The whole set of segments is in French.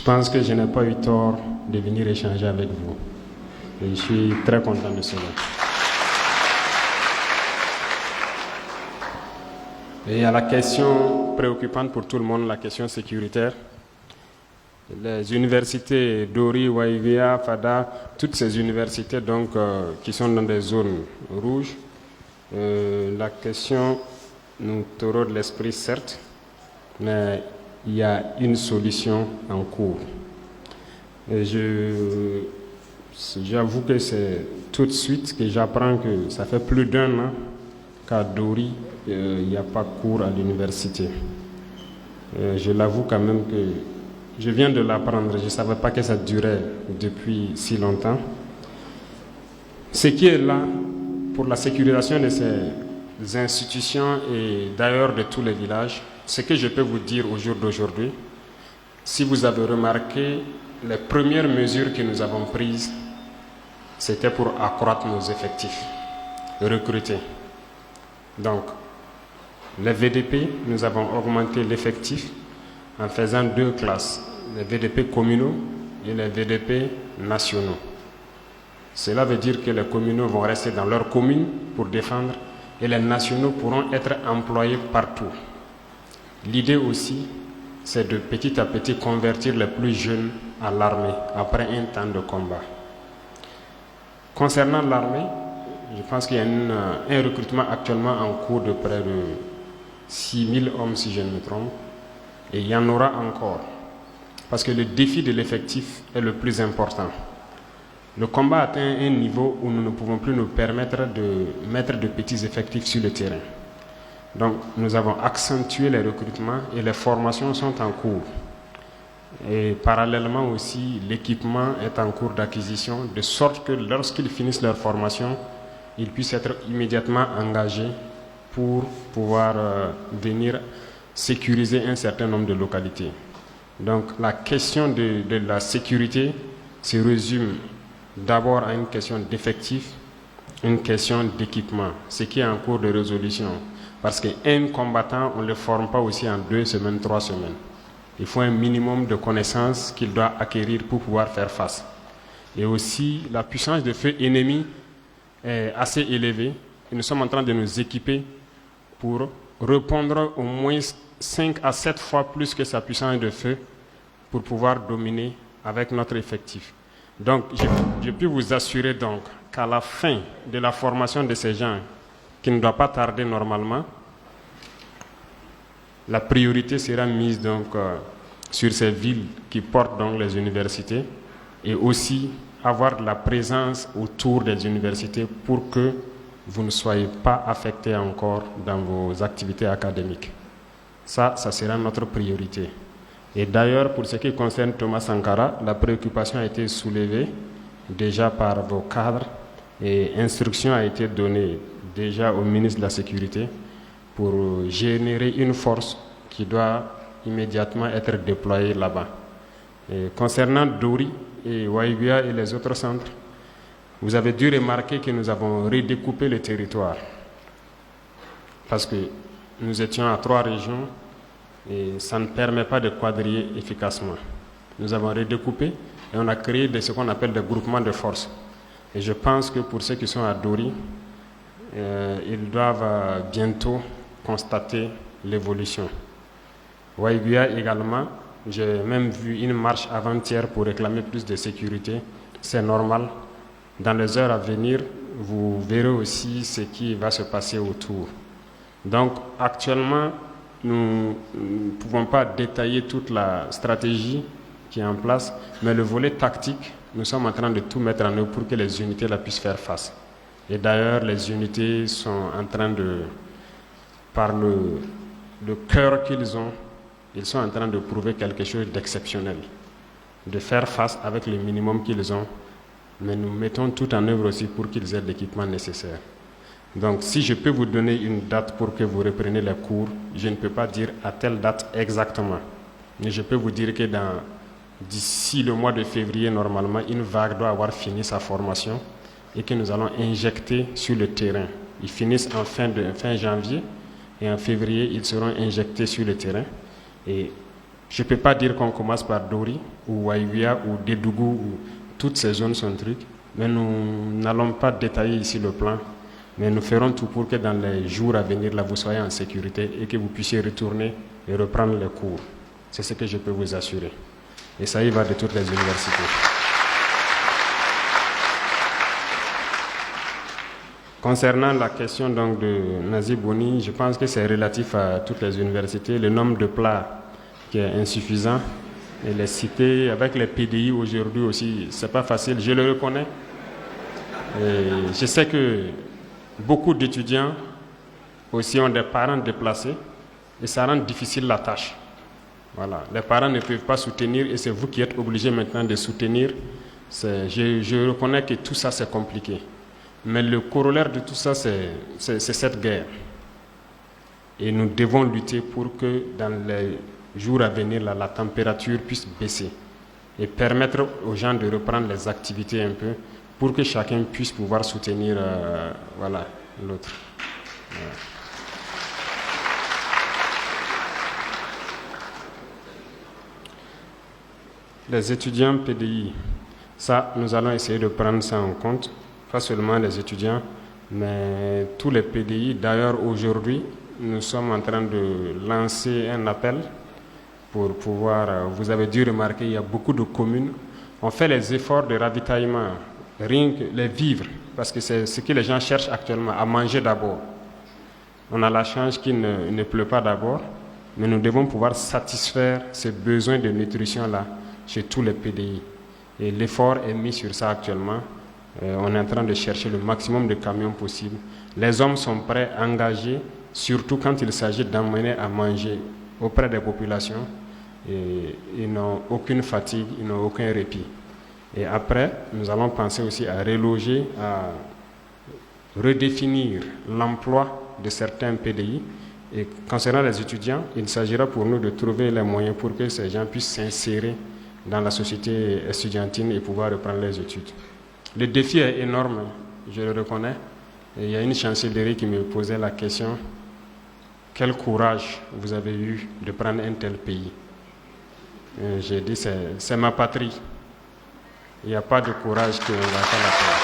pense que je n'ai pas eu tort de venir échanger avec vous. Et je suis très content de cela. Et à la question préoccupante pour tout le monde, la question sécuritaire, les universités Dori, Waivia, Fada, toutes ces universités donc, qui sont dans des zones rouges, la question nous taraude l'esprit certes, mais il y a une solution en cours. Et j'avoue que c'est tout de suite que j'apprends que ça fait plus d'1 an qu'à Dori, il n'y a pas cours à l'université. Je l'avoue quand même que je viens de l'apprendre, je ne savais pas que ça durait depuis si longtemps. Ce qui est là pour la sécurisation de ces institutions et d'ailleurs de tous les villages, ce que je peux vous dire au jour d'aujourd'hui, si vous avez remarqué, les premières mesures que nous avons prises, c'était pour accroître nos effectifs, recruter. Donc, les VDP, nous avons augmenté l'effectif en faisant 2 classes, les VDP communaux et les VDP nationaux. Cela veut dire que les communaux vont rester dans leur commune pour défendre et les nationaux pourront être employés partout. L'idée aussi, c'est de petit à petit convertir les plus jeunes à l'armée après un temps de combat. Concernant l'armée, je pense qu'il y a un recrutement actuellement en cours de près de 6000 hommes si je ne me trompe. Et il y en aura encore. Parce que le défi de l'effectif est le plus important. Le combat atteint un niveau où nous ne pouvons plus nous permettre de mettre de petits effectifs sur le terrain. Donc nous avons accentué les recrutements et les formations sont en cours. Et parallèlement aussi, l'équipement est en cours d'acquisition, de sorte que lorsqu'ils finissent leur formation, ils puissent être immédiatement engagés pour pouvoir venir sécuriser un certain nombre de localités. Donc la question de la sécurité se résume d'abord à une question d'effectif, une question d'équipement, ce qui est en cours de résolution. Parce qu'un combattant, on ne le forme pas aussi en 2 semaines, 3 semaines. Il faut un minimum de connaissances qu'il doit acquérir pour pouvoir faire face. Et aussi, la puissance de feu ennemi est assez élevée. Et nous sommes en train de nous équiper pour répondre au moins 5 à 7 fois plus que sa puissance de feu pour pouvoir dominer avec notre effectif. Donc, je peux vous assurer donc qu'à la fin de la formation de ces gens, qui ne doit pas tarder normalement, la priorité sera mise donc sur ces villes qui portent donc les universités et aussi avoir de la présence autour des universités pour que vous ne soyez pas affectés encore dans vos activités académiques. Ça sera notre priorité. Et d'ailleurs, pour ce qui concerne Thomas Sankara, la préoccupation a été soulevée déjà par vos cadres et instruction a été donnée déjà au ministre de la Sécurité pour générer une force qui doit immédiatement être déployée là-bas. Et concernant Dori et Waibia et les autres centres, vous avez dû remarquer que nous avons redécoupé le territoire parce que nous étions à 3 régions et ça ne permet pas de quadriller efficacement. Nous avons redécoupé et on a créé ce qu'on appelle des groupements de forces. Et je pense que pour ceux qui sont à Dori, ils doivent bientôt constater l'évolution. Waibia également, j'ai même vu une marche avant-hier pour réclamer plus de sécurité. C'est normal. Dans les heures à venir, vous verrez aussi ce qui va se passer autour. Donc actuellement, nous ne pouvons pas détailler toute la stratégie qui est en place, mais le volet tactique, nous sommes en train de tout mettre en œuvre pour que les unités la puissent faire face. Et d'ailleurs, les unités sont en train de, par le cœur qu'ils ont, ils sont en train de prouver quelque chose d'exceptionnel, de faire face avec le minimum qu'ils ont, mais nous mettons tout en œuvre aussi pour qu'ils aient l'équipement nécessaire. Donc, si je peux vous donner une date pour que vous repreniez les cours, je ne peux pas dire à telle date exactement, mais je peux vous dire que d'ici le mois de février, normalement, une vague doit avoir fini sa formation et que nous allons injecter sur le terrain. Ils finissent en fin janvier et en février, ils seront injectés sur le terrain. Et Je ne peux pas dire qu'on commence par Dori ou Waïwia ou Dédougou, ou toutes ces zones sont trucs, mais nous n'allons pas détailler ici le plan, mais nous ferons tout pour que dans les jours à venir, là, vous soyez en sécurité et que vous puissiez retourner et reprendre les cours. C'est ce que je peux vous assurer. Et ça y va de toutes les universités. Concernant la question donc de Nazi Boni, je pense que c'est relatif à toutes les universités. Le nombre de plats qui est insuffisant et les cités avec les PDI aujourd'hui aussi, c'est pas facile, je le reconnais. Et je sais que beaucoup d'étudiants aussi ont des parents déplacés et ça rend difficile la tâche. Voilà. Les parents ne peuvent pas soutenir et c'est vous qui êtes obligés maintenant de soutenir. Je reconnais que tout ça c'est compliqué. Mais le corollaire de tout ça, c'est cette guerre. Et nous devons lutter pour que dans les jours à venir, la température puisse baisser et permettre aux gens de reprendre les activités un peu pour que chacun puisse pouvoir soutenir l'autre. Voilà. Les étudiants PDI, ça, nous allons essayer de prendre ça en compte. Pas seulement les étudiants, mais tous les PDI. D'ailleurs, aujourd'hui, nous sommes en train de lancer un appel pour pouvoir... Vous avez dû remarquer, il y a beaucoup de communes. On fait les efforts de ravitaillement, rien que les vivres, parce que c'est ce que les gens cherchent actuellement, à manger d'abord. On a la chance qu'il ne pleut pas d'abord, mais nous devons pouvoir satisfaire ces besoins de nutrition-là chez tous les PDI. Et l'effort est mis sur ça actuellement. On est en train de chercher le maximum de camions possible. Les hommes sont prêts, engagés, surtout quand il s'agit d'emmener à manger auprès des populations. Et ils n'ont aucune fatigue, ils n'ont aucun répit. Et après, nous allons penser aussi à reloger, à redéfinir l'emploi de certains PDI. Et concernant les étudiants, il s'agira pour nous de trouver les moyens pour que ces gens puissent s'insérer dans la société estudiantine et pouvoir reprendre les études. Le défi est énorme, je le reconnais. Et il y a une chancellerie qui me posait la question, quel courage vous avez eu de prendre un tel pays? J'ai dit, c'est ma patrie. Il n'y a pas de courage qui ne va pas la peine.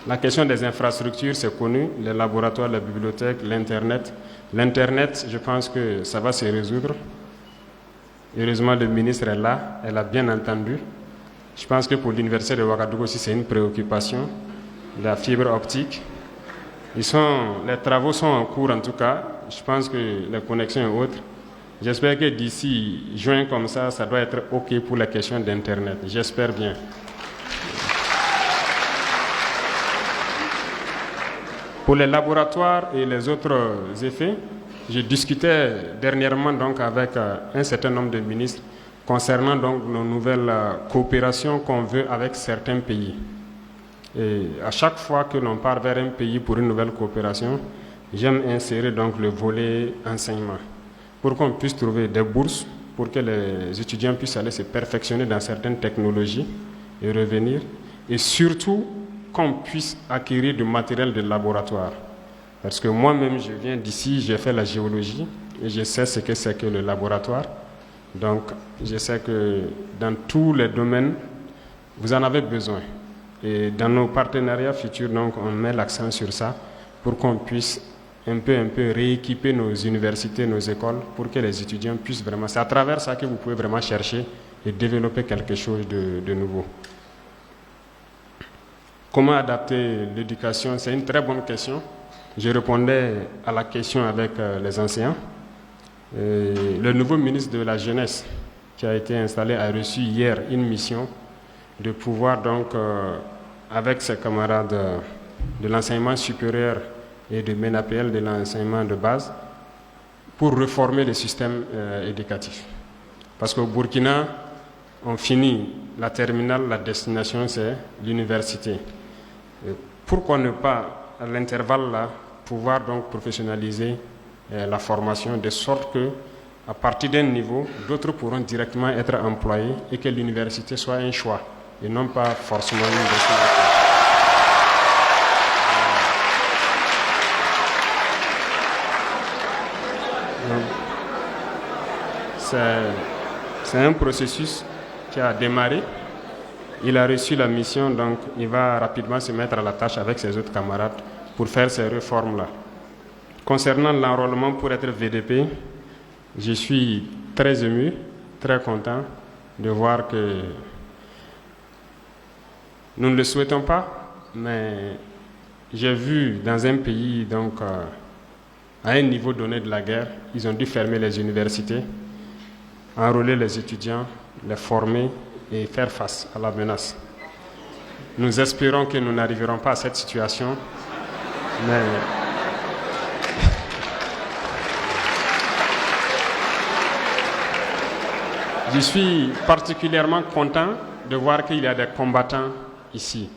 La question des infrastructures, c'est connu, les laboratoires, les bibliothèques, l'Internet. L'Internet, je pense que ça va se résoudre. Heureusement, le ministre est là, elle a bien entendu. Je pense que pour l'université de Ouagadougou aussi, c'est une préoccupation. La fibre optique. Les travaux sont en cours en tout cas. Je pense que les connexions et autres. J'espère que d'ici juin comme ça doit être OK pour la question d'Internet. J'espère bien. Pour les laboratoires et les autres effets, je discutais dernièrement donc avec un certain nombre de ministres concernant donc nos nouvelles coopérations qu'on veut avec certains pays. Et à chaque fois que l'on part vers un pays pour une nouvelle coopération, j'aime insérer donc le volet enseignement pour qu'on puisse trouver des bourses pour que les étudiants puissent aller se perfectionner dans certaines technologies et revenir, et surtout qu'on puisse acquérir du matériel de laboratoire. Parce que moi-même, je viens d'ici, j'ai fait la géologie et je sais ce que c'est que le laboratoire. Donc, je sais que dans tous les domaines, vous en avez besoin. Et dans nos partenariats futurs, donc, on met l'accent sur ça pour qu'on puisse un peu rééquiper nos universités, nos écoles, pour que les étudiants puissent vraiment... C'est à travers ça que vous pouvez vraiment chercher et développer quelque chose de nouveau. Comment adapter l'éducation? C'est une très bonne question. Je répondais à la question avec les enseignants. Le nouveau ministre de la Jeunesse qui a été installé a reçu hier une mission de pouvoir donc, avec ses camarades de l'enseignement supérieur et de MENAPL, de l'enseignement de base, pour réformer le système éducatif. Parce qu'au Burkina, on finit la terminale, la destination c'est l'université. Pourquoi ne pas, à l'intervalle là, pouvoir donc professionnaliser la formation de sorte que, à partir d'un niveau, d'autres pourront directement être employés et que l'université soit un choix et non pas forcément une destination. c'est un processus qui a démarré. Il a reçu la mission, donc il va rapidement se mettre à la tâche avec ses autres camarades pour faire ces réformes-là. Concernant l'enrôlement pour être VDP, je suis très ému, très content de voir que nous ne le souhaitons pas, mais j'ai vu dans un pays, donc à un niveau donné de la guerre, ils ont dû fermer les universités, enrôler les étudiants, les former et faire face à la menace. Nous espérons que nous n'arriverons pas à cette situation, mais je suis particulièrement content de voir qu'il y a des combattants ici,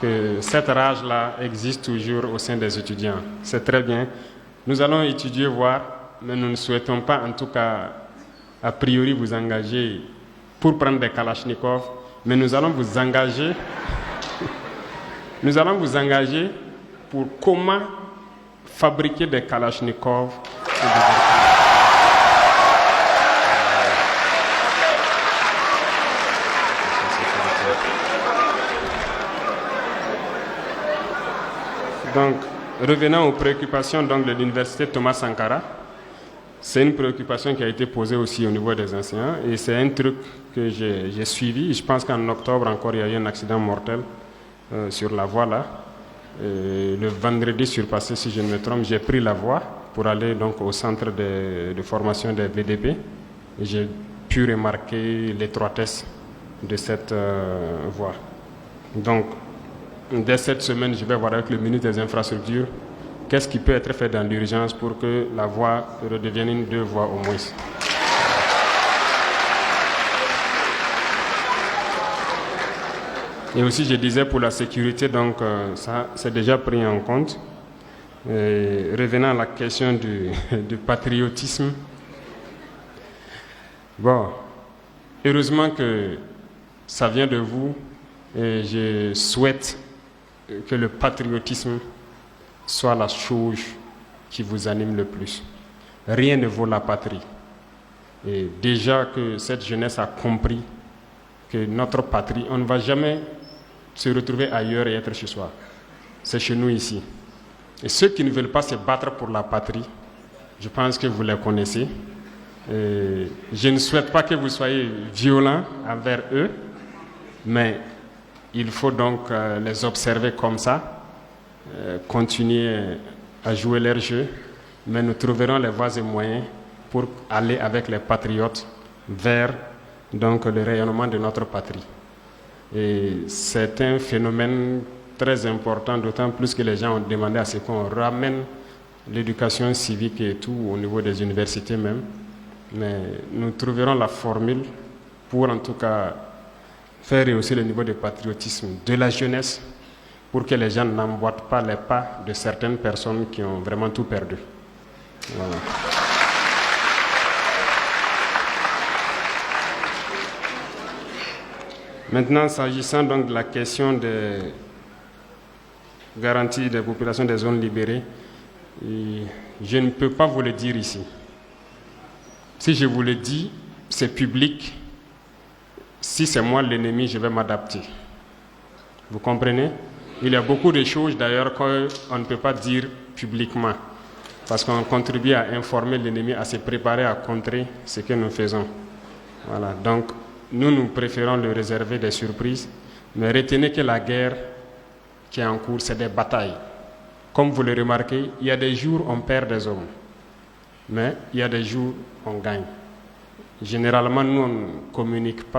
que cette rage-là existe toujours au sein des étudiants. C'est très bien. Nous allons étudier, voir, mais nous ne souhaitons pas, en tout cas, a priori, vous engager pour prendre des kalachnikovs, mais nous allons vous engager pour comment fabriquer des kalachnikovs. Donc, revenant aux préoccupations donc, de l'université Thomas Sankara, c'est une préoccupation qui a été posée aussi au niveau des enseignants et c'est un truc que j'ai suivi. Je pense qu'en octobre encore, il y a eu un accident mortel sur la voie là. Le vendredi surpassé, si je ne me trompe, j'ai pris la voie pour aller donc, au centre de formation des VDP. Et j'ai pu remarquer l'étroitesse de cette voie. Donc, dès cette semaine, je vais voir avec le ministre des Infrastructures qu'est-ce qui peut être fait dans l'urgence pour que la voie redevienne une 2 voies au moins. Et aussi, je disais pour la sécurité, donc ça, c'est déjà pris en compte. Revenant à la question du patriotisme, bon, heureusement que ça vient de vous et je souhaite que le patriotisme soit la chose qui vous anime le plus. Rien ne vaut la patrie. Et déjà que cette jeunesse a compris que notre patrie, on ne va jamais se retrouver ailleurs et être chez soi. C'est chez nous ici. Et ceux qui ne veulent pas se battre pour la patrie, je pense que vous les connaissez. Et je ne souhaite pas que vous soyez violents envers eux, mais il faut donc les observer comme ça, continuer à jouer leur jeu, mais nous trouverons les voies et moyens pour aller avec les patriotes vers donc, le rayonnement de notre patrie. Et c'est un phénomène très important, d'autant plus que les gens ont demandé à ce qu'on ramène l'éducation civique et tout au niveau des universités même. Mais nous trouverons la formule pour en tout cas faire rehausser le niveau de patriotisme de la jeunesse pour que les gens n'emboîtent pas les pas de certaines personnes qui ont vraiment tout perdu. Voilà. Maintenant, s'agissant donc de la question des garanties des populations des zones libérées, je ne peux pas vous le dire ici. Si je vous le dis, c'est public. Si c'est moi l'ennemi, je vais m'adapter. Vous comprenez? Il y a beaucoup de choses d'ailleurs qu'on ne peut pas dire publiquement parce qu'on contribue à informer l'ennemi, à se préparer à contrer ce que nous faisons. Voilà. Donc, nous préférons le réserver des surprises, mais retenez que la guerre qui est en cours, c'est des batailles. Comme vous le remarquez, il y a des jours où on perd des hommes, mais il y a des jours où on gagne. Généralement, nous, on ne communique pas